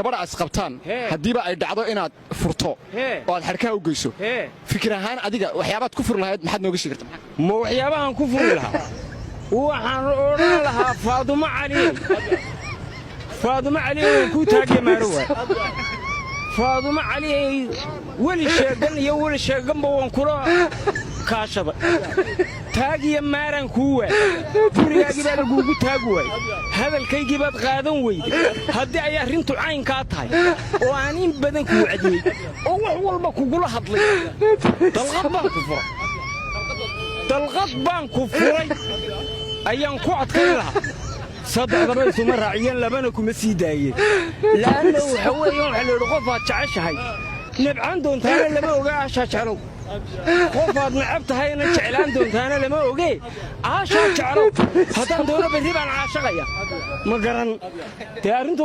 gabadha asqabtaan hadiiba ay dhacdo inaad furto oo aad xarkaa u geyso fikir ahaan adiga waxyaabaad ku fur lahayd maxaad nooga sheegi kartaa ma waxyaabahan ku furi lahaa waxaan oran lahaa Faadumo Cali oo ku taagay Maarwa Faadumo Cali wali sheeganba waan kula kaashada taagiya maaran kuwa gurigaagii baa lagugu taag way hadalkaygii baad qaadan weyday haddii ay arrintu cayn ka tahay oo aan in badan ku wacdiyay oo wax walba kugula hadlay dalqad baan ku furay ayaan ku adkayn lahaa saddexdaba isuma raaciyeen labana kuma sii daayeen laana waxa weeyaan waxa la yidhi qofaad jeceshahay nabcaan doontaana lama oga aashaa jeclow qofaad nacab tahayna jeclaan doontaana lama oge aashaa jeclow haddaan doono berri baan caashaqaya ma garan dee arrintu